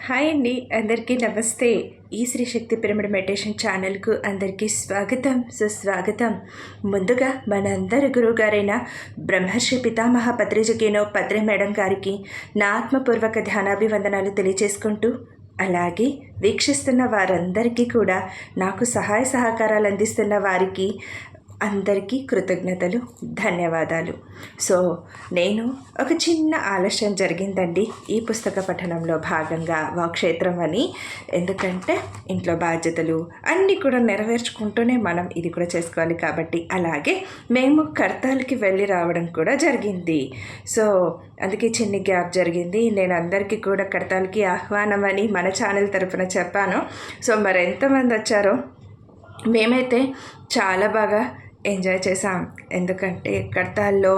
Hi అండి, అందరికీ నమస్తే. ఈ శ్రీ శక్తి పిరమిడ్ మెడిటేషన్ ఛానల్కు అందరికీ స్వాగతం, సుస్వాగతం. ముందుగా మనందరి గురువుగారైన బ్రహ్మర్షి పితామహ పత్రిజకేనో పత్రి మేడం గారికి నా ఆత్మపూర్వక ధ్యానాభివందనాలు తెలియజేసుకుంటూ, అలాగే వీక్షిస్తున్న వారందరికీ కూడా నాకు సహాయ సహకారాలు అందిస్తున్న వారికి అందరికీ కృతజ్ఞతలు, ధన్యవాదాలు. సో నేను ఒక చిన్న ఆలస్యం జరిగిందండి ఈ పుస్తక పఠనంలో భాగంగా వాక్షేత్రం అని. ఎందుకంటే ఇంట్లో బాధ్యతలు అన్నీ కూడా నెరవేర్చుకుంటూనే మనం ఇది కూడా చేసుకోవాలి కాబట్టి. అలాగే మేము కర్తాలకి వెళ్ళి రావడం కూడా జరిగింది. సో అందుకే చిన్న గ్యాప్ జరిగింది. నేను అందరికీ కూడా కర్తాలకి ఆహ్వానం అని మన ఛానల్ తరఫున చెప్పాను. సో మరి ఎంతమంది వచ్చారో మేమైతే చాలా బాగా ఎంజాయ్ చేసాం. ఎందుకంటే కడతాల్లో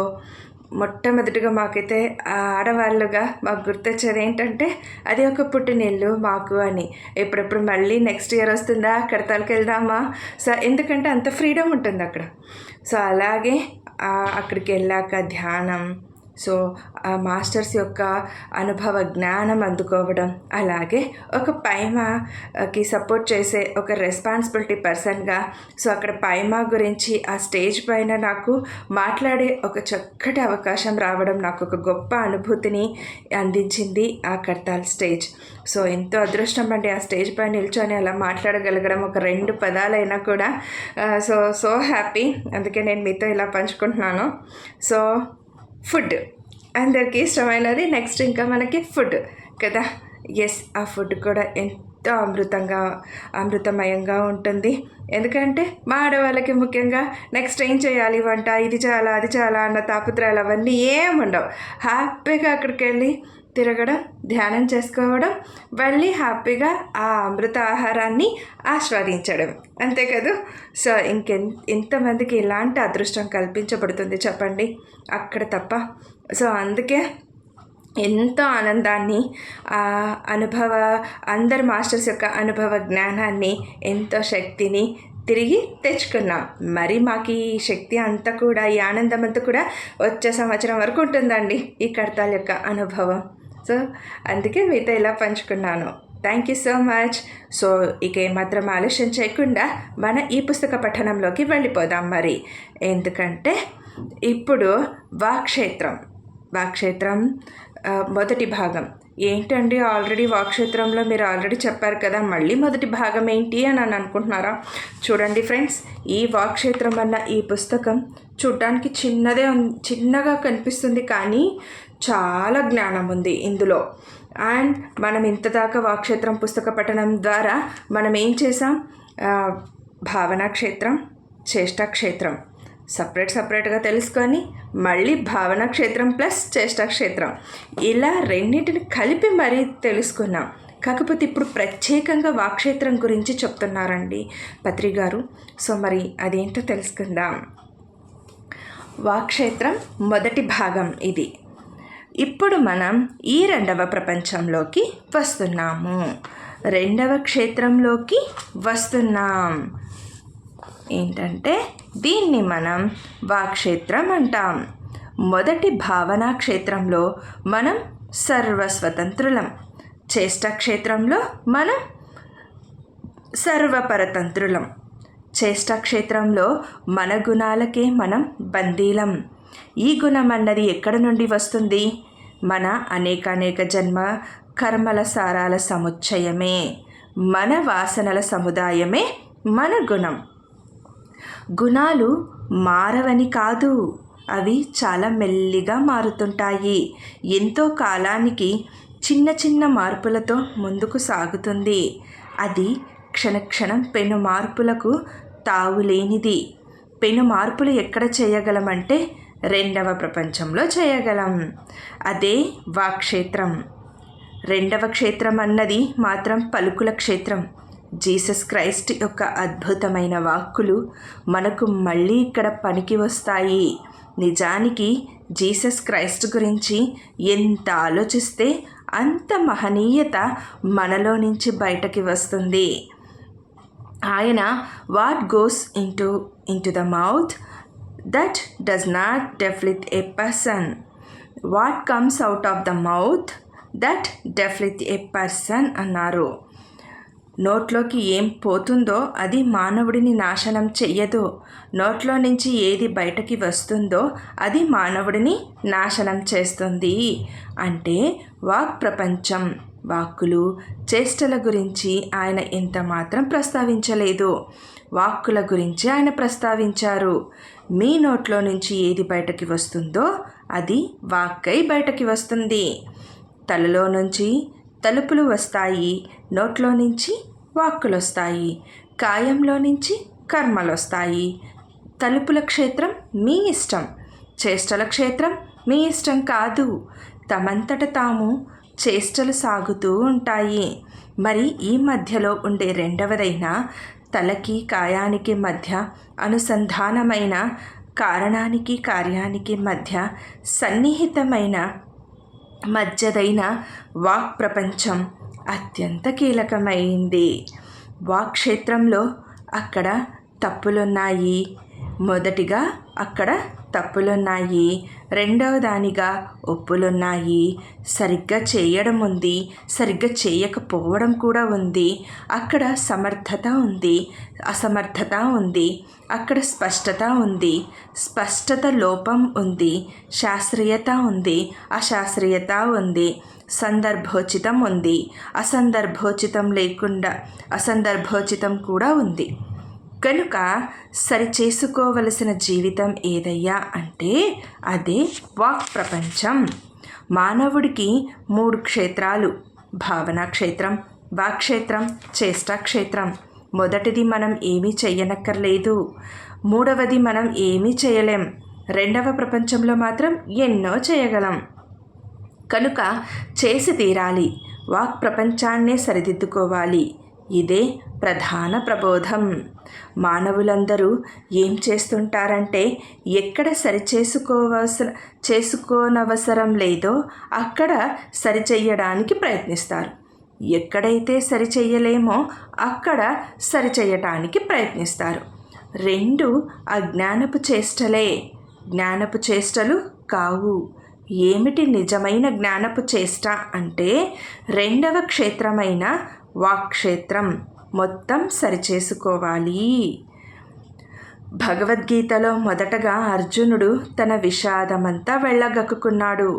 మొట్టమొదటిగా మాకైతే ఆడవాళ్ళుగా మాకు గుర్తొచ్చేది ఏంటంటే అది ఒక పుట్టినిల్లు మాకు అని. ఎప్పుడెప్పుడు మళ్ళీ నెక్స్ట్ ఇయర్ వస్తుందా, కడతాలకు వెళ్దామా. సో ఎందుకంటే అంత ఫ్రీడమ్ ఉంటుంది అక్కడ. సో అలాగే అక్కడికి వెళ్ళాక ధ్యానం, సో ఆ మాస్టర్స్ యొక్క అనుభవ జ్ఞానం అందుకోవడం, అలాగే ఒక పైమాకి సపోర్ట్ చేసే ఒక రెస్పాన్సిబిలిటీ పర్సన్గా సో అక్కడ పైమా గురించి ఆ స్టేజ్ పైన నాకు మాట్లాడే ఒక చక్కటి అవకాశం రావడం నాకు ఒక గొప్ప అనుభూతిని అందించింది ఆ కర్తాల్ స్టేజ్. సో ఎంతో అదృష్టం అండి ఆ స్టేజ్ పైన నిల్చొని అలా మాట్లాడగలగడం, ఒక 2 పదాలైనా కూడా. So happy. అందుకే నేను మీతో ఇలా పంచుకుంటున్నాను. సో ఫుడ్ అందరికీ ఇష్టమైనది. నెక్స్ట్ ఇంకా మనకి ఫుడ్ కదా. ఎస్, ఆ ఫుడ్ కూడా ఎంతో అమృతమయంగా ఉంటుంది. ఎందుకంటే మా ఆడవాళ్ళకి ముఖ్యంగా నెక్స్ట్ ఏం చేయాలి, వంట ఇది చాలా అది చాలా అన్న తాపత్రయాలు అవన్నీ ఏముండవు. హ్యాపీగా అక్కడికి వెళ్ళి తిరగడం, ధ్యానం చేసుకోవడం, వెళ్ళి హ్యాపీగా ఆ అమృత ఆహారాన్ని ఆస్వాదించడం, అంతే కదా. సో ఎంతమందికి ఇలాంటి అదృష్టం కల్పించబడుతుంది చెప్పండి అక్కడ తప్ప. సో అందుకే ఎంతో ఆనందాన్ని, అందరు మాస్టర్స్ యొక్క అనుభవ జ్ఞానాన్ని, ఎంతో శక్తిని తిరిగి తెచ్చుకున్నాం. మరి మాకు ఈ శక్తి అంతా కూడా, ఈ ఆనందం అంతా కూడా వచ్చే సంవత్సరం వరకు ఉంటుందండి ఈ కర్తాల యొక్క అనుభవం. సో అందుకే మీతో ఇలా పంచుకున్నాను. Thank you so much. So ఇక ఏమాత్రం ఆలస్యం చేయకుండా మన ఈ పుస్తక పఠనంలోకి వెళ్ళిపోదాం మరి. ఎందుకంటే ఇప్పుడు వాక్షేత్రం మొదటి భాగం ఏంటండి, ఆల్రెడీ వాక్షేత్రంలో మీరు ఆల్రెడీ చెప్పారు కదా, మళ్ళీ మొదటి భాగం ఏంటి అని అనుకుంటున్నారా? చూడండి ఫ్రెండ్స్, ఈ వాక్షేత్రం అన్న ఈ పుస్తకం చూడటానికి చిన్నగా కనిపిస్తుంది, కానీ చాలా జ్ఞానం ఉంది ఇందులో. అండ్ మనం ఇంతదాకా వాక్షేత్రం పుస్తక పఠనం ద్వారా మనం ఏం చేసాం, భావనా క్షేత్రం, చేష్టా క్షేత్రం సపరేట్గా తెలుసుకొని మళ్ళీ భావనా క్షేత్రం ప్లస్ చేష్టా క్షేత్రం ఇలా రెండింటిని కలిపి మరీ తెలుసుకున్నాం. కాకపోతే ఇప్పుడు ప్రత్యేకంగా వాక్షేత్రం గురించి చెప్తున్నారండి పత్రి గారు. సో మరి అదేంటో తెలుసుకుందాం. వాక్షేత్రం మొదటి భాగం ఇది. ఇప్పుడు మనం ఈ 2వ ప్రపంచంలోకి వస్తున్నాము, 2వ క్షేత్రంలోకి వస్తున్నాం. ఏంటంటే దీన్ని మనం వాక్షేత్రం అంటాం. మొదటి భావనా క్షేత్రంలో మనం సర్వస్వతంత్రులం, చేష్టా క్షేత్రంలో మనం సర్వపరతంత్రులం. చేష్టా క్షేత్రంలో మన గుణాలకే మనం బందీలం. ఈ గుణం అన్నది ఎక్కడి నుండి వస్తుంది? మన అనేక జన్మ కర్మల సారాల సముచ్చయమే, మన వాసనల సముదాయమే మన గుణం. గుణాలు మారవని కాదు, అవి చాలా మెల్లిగా మారుతుంటాయి. ఎంతో కాలానికి చిన్న మార్పులతో ముందుకు సాగుతుంది. అది క్షణక్షణం పెను మార్పులకు తావులేనిది. పెను మార్పులు ఎక్కడ చేయగలమంటే 2వ ప్రపంచంలో చేయగలం. అదే వాక్షేత్రం. 2వ క్షేత్రం అన్నది మాత్రం పలుకుల క్షేత్రం. జీసస్ క్రైస్ట్ యొక్క అద్భుతమైన వాక్కులు మనకు మళ్ళీ ఇక్కడ పనికి వస్తాయి. నిజానికి జీసస్ క్రైస్ట్ గురించి ఎంత ఆలోచిస్తే అంత మహనీయత మనలో నుంచి బయటకి వస్తుంది. ఆయన what goes into the mouth that does not defile a person. What comes out of the mouth that defileth a person అన్నారు. నోట్లోకి ఏం పోతుందో అది మానవుడిని నాశనం చెయ్యదు. నోట్లో నుంచి ఏది బయటకి వస్తుందో అది మానవుడిని నాశనం చేస్తుంది. అంటే వాక్ ప్రపంచం, వాక్కులు, చేష్టల గురించి ఆయన ఎంత మాత్రం ప్రస్తావించలేదు. వాక్కుల గురించి ఆయన ప్రస్తావించారు. మీ నోట్లో నుంచి ఏది బయటకి వస్తుందో అది వాక్కై బయటకి వస్తుంది. తలలో నుంచి తలుపులు వస్తాయి, నోట్లో నుంచి వాక్కులు వస్తాయి, కాయంలో నుంచి కర్మలు వస్తాయి. తలుపుల క్షేత్రం మీ ఇష్టం, చేష్టల క్షేత్రం మీ ఇష్టం కాదు. తమంతట తాము చేష్టలు సాగుతూ ఉంటాయి. మరి ఈ మధ్యలో ఉండే రెండవదైన తలకి కాయానికి మధ్య అనుసంధానమైన కారణానికి కార్యానికి మధ్య సన్నిహితమైన మధ్యదైన వాక్ ప్రపంచం అత్యంత కీలకమైంది. వాక్ క్షేత్రంలో అక్కడ తప్పులున్నాయి. మొదటిగా అక్కడ తప్పులున్నాయి, రెండవ దానిగా ఒప్పులున్నాయి. సరిగ్గా చేయడం ఉంది, సరిగ్గా చేయకపోవడం కూడా ఉంది. అక్కడ సమర్థత ఉంది, అసమర్థత ఉంది. అక్కడ స్పష్టత ఉంది, స్పష్టత లోపం ఉంది. శాస్త్రీయత ఉంది, అశాస్త్రీయత ఉంది. సందర్భోచితం ఉంది, అసందర్భోచితం కూడా ఉంది. కనుక సరిచేసుకోవలసిన జీవితం ఏదయ్యా అంటే అదే వాక్ ప్రపంచం. మానవుడికి 3 క్షేత్రాలు: భావనా క్షేత్రం, వాక్క్షేత్రం, చేష్టా క్షేత్రం. మొదటిది మనం ఏమీ చెయ్యనక్కర్లేదు, మూడవది మనం ఏమీ చేయలేం, రెండవ ప్రపంచంలో మాత్రం ఎన్నో చేయగలం. కనుక చేసి తీరాలి, వాక్ ప్రపంచాన్నే సరిదిద్దుకోవాలి. ఇదే ప్రధాన ప్రబోధం. మానవులందరూ ఏం చేస్తుంటారంటే ఎక్కడ చేసుకోనవసరం లేదో అక్కడ సరిచెయ్యడానికి ప్రయత్నిస్తారు. ఎక్కడైతే సరిచెయ్యలేమో అక్కడ సరిచెయ్యటానికి ప్రయత్నిస్తారు. 2 అజ్ఞానపు చేష్టలే, జ్ఞానపు చేష్టలు కావు. ఏమిటి నిజమైన జ్ఞానపు చేష్ట అంటే రెండవ క్షేత్రమైన వాక్క్షేత్రం మొత్తం సరిచేసుకోవాలి. భగవద్గీతలో మొదటగా అర్జునుడు తన విషాదమంతా వెళ్ళగక్కున్నాడు.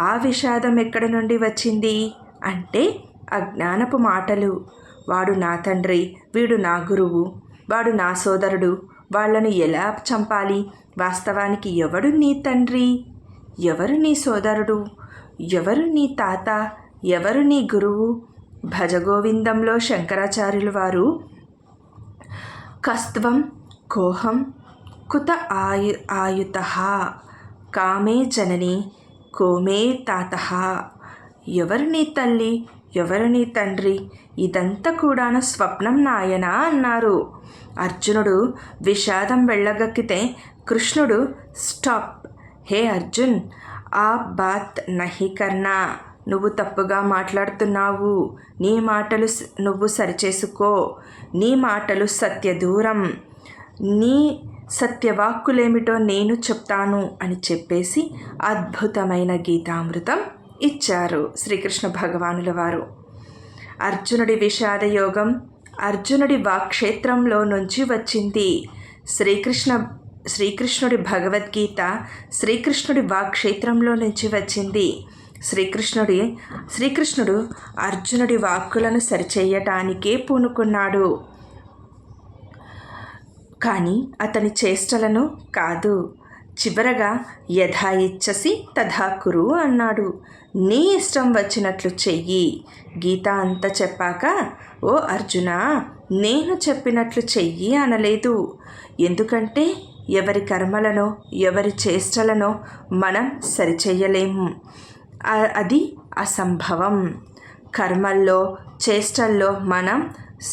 ఆ విషాదం ఎక్కడి నుండి వచ్చింది అంటే అజ్ఞానపు మాటలు. వాడు నా తండ్రి, వీడు నా గురువు, వాడు నా సోదరుడు, వాళ్ళను ఎలా చంపాలి? వాస్తవానికి ఎవడు నీ తండ్రి, ఎవరు నీ సోదరుడు, ఎవరు నీ తాత, ఎవరు నీ గురువు? భజగోవిందంలో శంకరాచార్యులు వారు కస్త్వం కోహం కుత ఆయుతః కామే జనని కోమే తాతః, ఎవరు నీ తల్లి, ఎవరు నీ తండ్రి, ఇదంతా కూడా స్వప్నం నాయనా అన్నారు. అర్జునుడు విషాదం వెళ్ళగక్కితే కృష్ణుడు స్టాప్, హే అర్జున్, ఆ బాత్ నహి కర్నా, నువ్వు తప్పుగా మాట్లాడుతున్నావు, నీ మాటలు నువ్వు సరిచేసుకో, నీ మాటలు సత్యదూరం, నీ సత్యవాక్కులేమిటో నేను చెప్తాను అని చెప్పేసి అద్భుతమైన గీతామృతం ఇచ్చారు శ్రీకృష్ణ భగవానుల వారు. అర్జునుడి విషాదయోగం అర్జునుడి వాక్క్షేత్రంలో నుంచి వచ్చింది. శ్రీకృష్ణుడి భగవద్గీత శ్రీకృష్ణుడి వాక్క్షేత్రంలో నుంచి వచ్చింది. శ్రీకృష్ణుడు అర్జునుడి వాక్కులను సరిచేయటానికే పూనుకున్నాడు, కానీ అతని చేష్టలను కాదు. చివరగా యథా ఇచ్చసి తథా కురు అన్నాడు. నీ ఇష్టం వచ్చినట్లు చెయ్యి. గీత అంతా చెప్పాక ఓ అర్జున, నేను చెప్పినట్లు చెయ్యి అనలేదు. ఎందుకంటే ఎవరి కర్మలను, ఎవరి చేష్టలను మనం సరిచెయ్యలేము. అది అసంభవం. కర్మల్లో, చేష్టల్లో మనం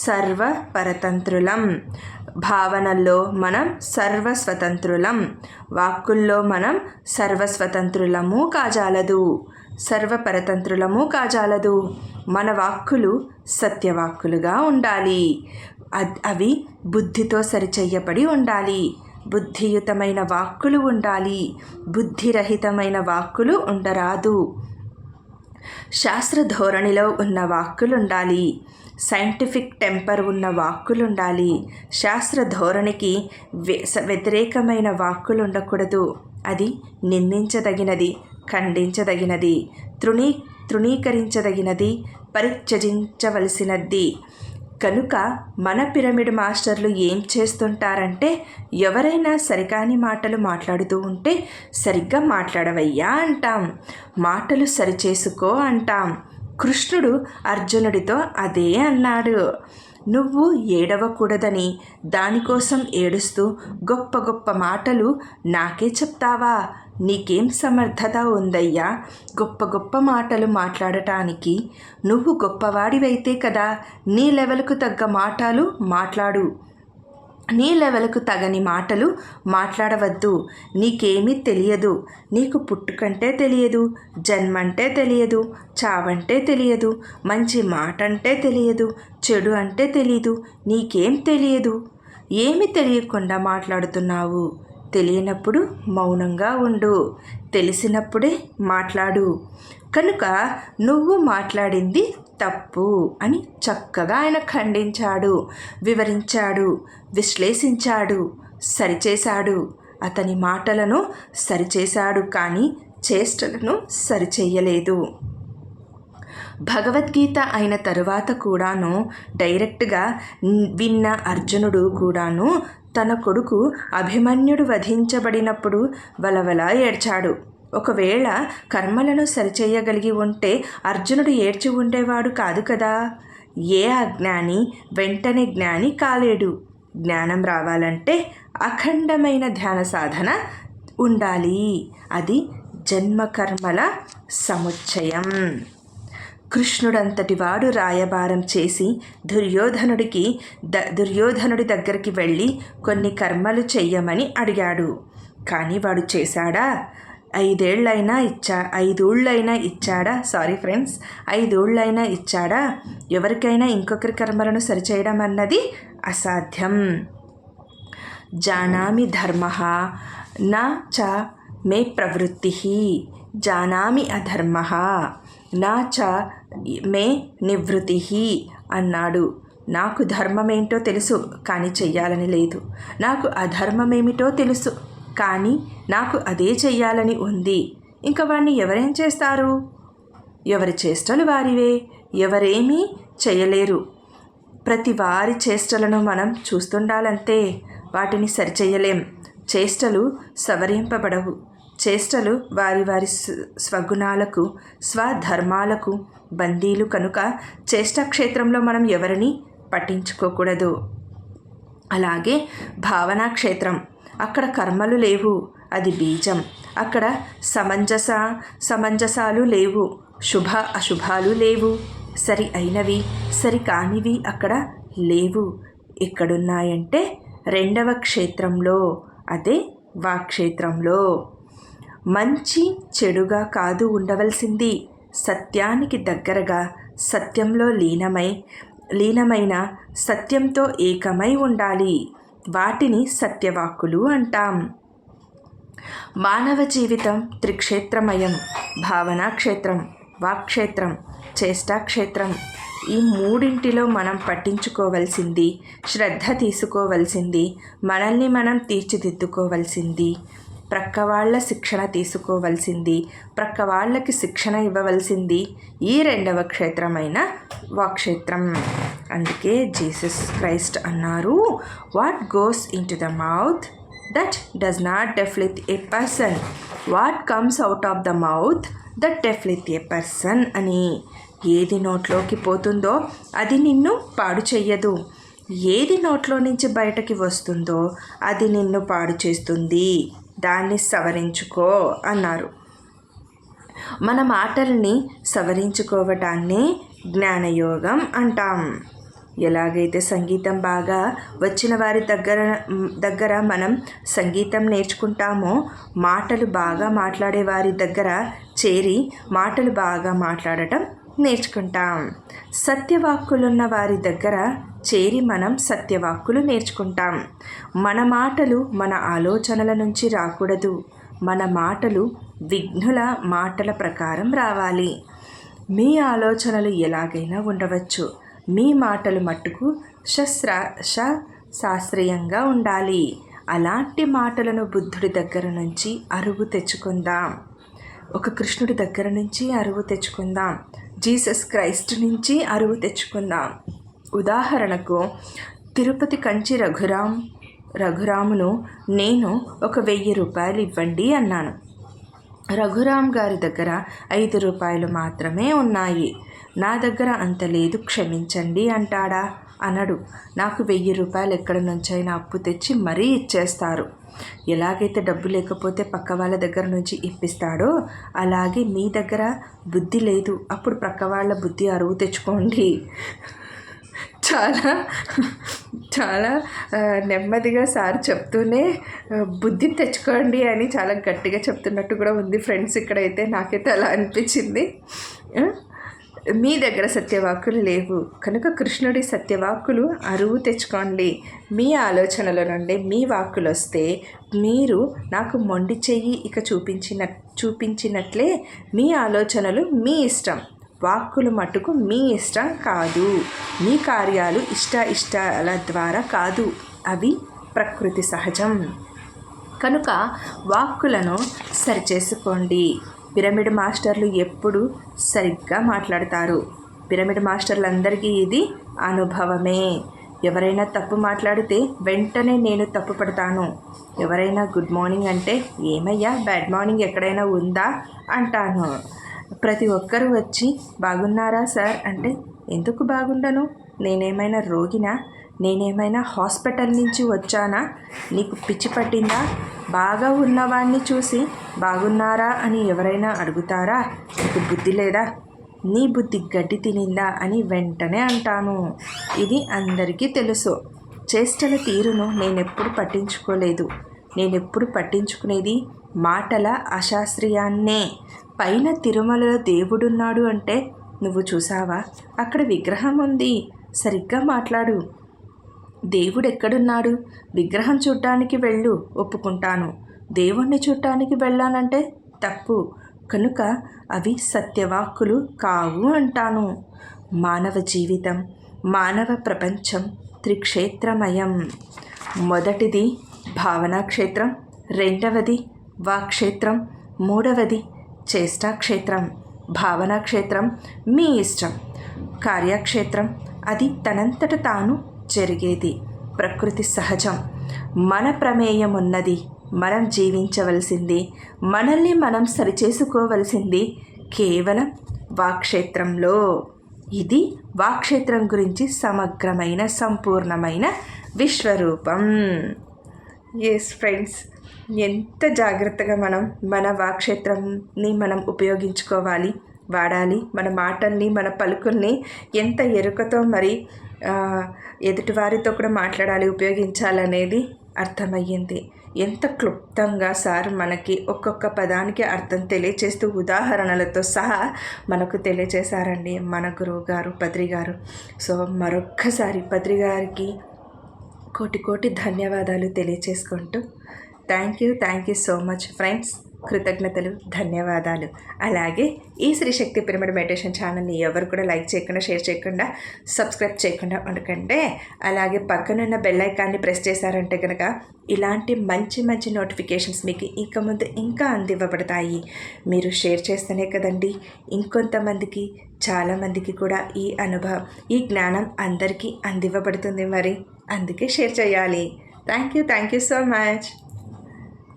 సర్వపరతంత్రులం, భావనల్లో మనం సర్వస్వతంత్రులం, వాక్కుల్లో మనం సర్వస్వతంత్రులము కాజాలదు, సర్వపరతంత్రులము కాజాలదు. మన వాక్కులు సత్యవాక్కులుగా ఉండాలి. అవి బుద్ధితో సరిచెయ్యబడి ఉండాలి. బుద్ధియుతమైన వాక్కులు ఉండాలి, బుద్ధిరహితమైన వాక్కులు ఉండరాదు. శాస్త్ర ధోరణిలో ఉన్న వాక్కులుండాలి. సైంటిఫిక్ టెంపర్ ఉన్న వాక్కులుండాలి. శాస్త్ర ధోరణికి వ్యతిరేకమైన వాక్కులు ఉండకూడదు. అది నిందించదగినది, ఖండించదగినది, తృణీకరించదగినది, పరిత్యజించవలసినది. కనుక మన పిరమిడ్ మాస్టర్లు ఏం చేస్తుంటారంటే, ఎవరైనా సరికాని మాటలు మాట్లాడుతూ ఉంటే సరిగ్గా మాట్లాడవయ్యా అంటాం, మాటలు సరిచేసుకో అంటాం. కృష్ణుడు అర్జునుడితో అదే అన్నాడు. నువ్వు ఏడవకూడదని దానికోసం ఏడుస్తూ గొప్ప గొప్ప మాటలు నాకే చెప్తావా? నీకేం సమర్థత ఉందయ్యా గొప్ప గొప్ప మాటలు మాట్లాడటానికి? నువ్వు గొప్పవాడివైతే కదా నీ లెవెల్కు తగ్గ మాటలు మాట్లాడు. నీ లెవెల్కు తగని మాటలు మాట్లాడవద్దు. నీకేమీ తెలియదు. నీకు పుట్టుకంటే తెలియదు, జన్మంటే తెలియదు, చావంటే తెలియదు, మంచి మాట అంటే తెలియదు, చెడు అంటే తెలియదు. నీకేం తెలియదు? ఏమి తెలియకుండా మాట్లాడుతున్నావు? తెలియనప్పుడు మౌనంగా ఉండు, తెలిసినప్పుడే మాట్లాడు. కనుక నువ్వు మాట్లాడింది తప్పు అని చక్కగా ఆయన ఖండించాడు, వివరించాడు, విశ్లేషించాడు, సరిచేశాడు. అతని మాటలను సరిచేశాడు, కానీ చేష్టలను సరిచేయలేదు. భగవద్గీత అయిన తరువాత కూడాను డైరెక్ట్గా విన్న అర్జునుడు కూడాను తన కొడుకు అభిమన్యుడు వధించబడినప్పుడు వలవలా ఏడ్చాడు. ఒకవేళ కర్మలను సరిచేయగలిగి ఉంటే అర్జునుడు ఏడ్చి ఉండేవాడు కాదు కదా. ఏ అజ్ఞాని వెంటనే జ్ఞాని కాలేడు. జ్ఞానం రావాలంటే అఖండమైన ధ్యాన సాధన ఉండాలి. అది జన్మకర్మల సముచ్చయం. కృష్ణుడంతటి వాడు రాయబారం చేసి దుర్యోధనుడి దగ్గరికి వెళ్ళి కొన్ని కర్మలు చెయ్యమని అడిగాడు. కానీ వాడు చేశాడా? 5 ఏళ్ళైనా ఇచ్చాడా? ఎవరికైనా ఇంకొకరి కర్మలను సరిచేయడం అన్నది అసాధ్యం. జానామి ధర్మః నా చ మే ప్రవృత్తిః, జానామి అధర్మః నా చ మే నివృత్తిః అన్నాడు. నాకు ధర్మమేంటో తెలుసు, కానీ చెయ్యాలని లేదు. నాకు అధర్మమేమిటో తెలుసు, కానీ నాకు అదే చెయ్యాలని ఉంది. ఇంకా వాడిని ఎవరేం చేస్తారు? ఎవరి చేష్టలు వారివే, ఎవరేమీ చేయలేరు. ప్రతి వారి చేష్టలను మనం చూస్తుండాలంతే, వాటిని సరిచేయలేం. చేష్టలు సవరింపబడవు. చేష్టలు వారి వారి స్వగుణాలకు, స్వధర్మాలకు బందీలు. కనుక చేష్టాక్షేత్రంలో మనం ఎవరిని పట్టించుకోకూడదు. అలాగే భావనా క్షేత్రం, అక్కడ కర్మలు లేవు, అది బీజం. అక్కడ సమంజసాలు లేవు, శుభ అశుభాలు లేవు, సరి అయినవి సరి కానివి అక్కడ లేవు. ఎక్కడున్నాయంటే 2వ క్షేత్రంలో, అదే వాక్క్షేత్రంలో. మంచి చెడుగా కాదు ఉండవలసింది, సత్యానికి దగ్గరగా, సత్యంలో లీనమైన సత్యంతో ఏకమై ఉండాలి. వాటిని సత్యవాక్కులు అంటాం. మానవ జీవితం త్రిక్షేత్రమయం. భావనా క్షేత్రం, వాక్క్షేత్రం, చేష్టాక్షేత్రం. ఈ మూడింటిలో మనం పట్టించుకోవలసింది, శ్రద్ధ తీసుకోవలసింది, మనల్ని మనం తీర్చిదిద్దుకోవలసింది, ప్రక్కవాళ్ల శిక్షణ తీసుకోవలసింది, ప్రక్కవాళ్ళకి శిక్షణ ఇవ్వవలసింది ఈ 2వ క్షేత్రమైన వాక్క్షేత్రం. అందుకే జీసస్ క్రైస్ట్ అన్నారు, what goes in to the mouth that does not defile a person, what comes out of the mouth that defile a person అని. ఏది నోట్లోకి పోతుందో అది నిన్ను పాడు చెయ్యదు, ఏది నోట్లో నుంచి బయటకి వస్తుందో అది నిన్ను పాడు చేస్తుంది. దాన్ని సవరించుకో అన్నారు. మన మాటల్ని సవరించుకోవటాన్ని జ్ఞానయోగం అంటాం. ఎలాగైతే సంగీతం బాగా వచ్చిన వారి దగ్గర మనం సంగీతం నేర్చుకుంటామో, మాటలు బాగా మాట్లాడే వారి దగ్గర చేరి మాటలు బాగా మాట్లాడటం నేర్చుకుంటాం. సత్యవాక్కులున్న వారి దగ్గర చేరి మనం సత్యవాక్కులు నేర్చుకుంటాం. మన మాటలు మన ఆలోచనల నుంచి రాకూడదు. మన మాటలు విఘ్నుల మాటల ప్రకారం రావాలి. మీ ఆలోచనలు ఎలాగైనా ఉండవచ్చు, మీ మాటలు మట్టుకు శాస్త్రీయంగా ఉండాలి. అలాంటి మాటలను బుద్ధుడి దగ్గర నుంచి అరువు తెచ్చుకుందాం. ఒక కృష్ణుడి దగ్గర నుంచి అరువు తెచ్చుకుందాం. జీసస్ క్రైస్ట్ నుంచి అరువు తెచ్చుకుందాం. ఉదాహరణకు తిరుపతి కంచి రఘురామును నేను ఒక 1000 రూపాయలు ఇవ్వండి అన్నాను. రఘురామ్ గారి దగ్గర 5 రూపాయలు మాత్రమే ఉన్నాయి. నా దగ్గర అంత లేదు, క్షమించండి అంటాడా? అనడు. నాకు 1000 రూపాయలు ఎక్కడి నుంచైనా అప్పు తెచ్చి మరీ ఇచ్చేస్తారు. ఎలాగైతే డబ్బు లేకపోతే పక్క వాళ్ళ దగ్గర నుంచి ఇప్పిస్తాడో అలాగే మీ దగ్గర బుద్ధి లేదు, అప్పుడు పక్క వాళ్ళ బుద్ధి అరువు తెచ్చుకోండి. చాలా చాలా నెమ్మదిగా సార్ చెప్తూనే బుద్ధి తెచ్చుకోండి అని చాలా గట్టిగా చెప్తున్నట్టు కూడా ఉంది ఫ్రెండ్స్. ఇక్కడైతే నాకైతే అలా అనిపించింది. మీ దగ్గర సత్యవాక్కులు లేవు కనుక కృష్ణుడి సత్యవాక్కులు అరువు తెచ్చుకోండి. మీ ఆలోచనల నుండి మీ వాక్కులు వస్తే మీరు నాకు మొండి చెయ్యి ఇక చూపించినట్లే మీ ఆలోచనలు మీ ఇష్టం, వాక్కులు మట్టుకు మీ ఇష్టం కాదు. మీ కార్యాలు ఇష్టాల ద్వారా కాదు, అవి ప్రకృతి సహజం. కనుక వాక్కులను సరిచేసుకోండి. పిరమిడ్ మాస్టర్లు ఎప్పుడు సరిగ్గా మాట్లాడతారు. పిరమిడ్ మాస్టర్లందరికీ ఇది అనుభవమే. ఎవరైనా తప్పు మాట్లాడితే వెంటనే నేను తప్పు పడతాను. ఎవరైనా గుడ్ మార్నింగ్ అంటే ఏమయ్యా బ్యాడ్ మార్నింగ్ ఎక్కడైనా ఉందా అంటాను. ప్రతి ఒక్కరూ వచ్చి బాగున్నారా సార్ అంటే ఎందుకు బాగుండను? నేనేమైనా రోగినా? నేనేమైనా హాస్పిటల్ నుంచి వచ్చానా? నీకు పిచ్చి పట్టిందా? బాగా ఉన్నవాడిని చూసి బాగున్నారా అని ఎవరైనా అడుగుతారా? నీకు బుద్ధి లేదా? నీ బుద్ధి గడ్డి తినిందా అని వెంటనే అంటాను. ఇది అందరికీ తెలుసు. చేష్టల తీరును నేనెప్పుడు పట్టించుకోలేదు. నేనెప్పుడు పట్టించుకునేది మాటల అశాస్త్రీయాన్నే. పైన తిరుమలలో దేవుడున్నాడు అంటే నువ్వు చూసావా? అక్కడ విగ్రహం ఉంది, సరిగ్గా మాట్లాడు. దేవుడు ఎక్కడున్నాడు? విగ్రహం చూడ్డానికి వెళ్ళు, ఒప్పుకుంటాను. దేవుణ్ణి చూడటానికి వెళ్ళానంటే తప్పు. కనుక అవి సత్యవాక్కులు కావు అంటాను. మానవ జీవితం, మానవ ప్రపంచం త్రిక్షేత్రమయం. మొదటిది భావనా క్షేత్రం, రెండవది వాక్క్షేత్రం, మూడవది చేష్టాక్షేత్రం. భావనా క్షేత్రం మీ ఇష్టం. కార్యక్షేత్రం అది తనంతట తాను జరిగేది, ప్రకృతి సహజం. మన ప్రమేయం ఉన్నది, మనం జీవించవలసింది, మనల్ని మనం సరిచేసుకోవలసింది కేవలం వాక్క్షేత్రంలో. ఇది వాక్క్షేత్రం గురించి సమగ్రమైన సంపూర్ణమైన విశ్వరూపం. ఎస్ ఫ్రెండ్స్, ఎంత జాగ్రత్తగా మన వాక్క్షేత్రంని మనం ఉపయోగించుకోవాలి, వాడాలి. మన మాటల్ని, మన పలుకుల్ని ఎంత ఎరుకతో మరి ఎదుటివారితో కూడా మాట్లాడాలి, ఉపయోగించాలనేది అర్థమయ్యింది. ఎంత క్లుప్తంగా సార్ మనకి ఒక్కొక్క పదానికి అర్థం తెలియచేస్తూ ఉదాహరణలతో సహా మనకు తెలియచేశారండి మన గురువు గారు పత్రి గారు. సో మరొక్కసారి పత్రి గారికి కోటి ధన్యవాదాలు తెలియచేసుకుంటూ thank you so much friends. కృతజ్ఞతలు, ధన్యవాదాలు. అలాగే ఈ శ్రీ శక్తి పిరమిడ్ మెడిటేషన్ ఛానల్ని ఎవరు కూడా లైక్ చేయకుండా, షేర్ చేయకుండా, సబ్స్క్రైబ్ చేయకుండా ఉండకండి. అలాగే పక్కనున్న బెల్ ఐకాన్ని ప్రెస్ చేశారంటే కనుక ఇలాంటి మంచి నోటిఫికేషన్స్ మీకు ఇక ముందు ఇంకా అందివ్వబడతాయి. మీరు షేర్ చేస్తేనే కదండి ఇంకొంతమందికి, చాలామందికి కూడా ఈ జ్ఞానం అందరికీ అందివ్వబడుతుంది. మరి అందుకే షేర్ చేయాలి. Thank you so much.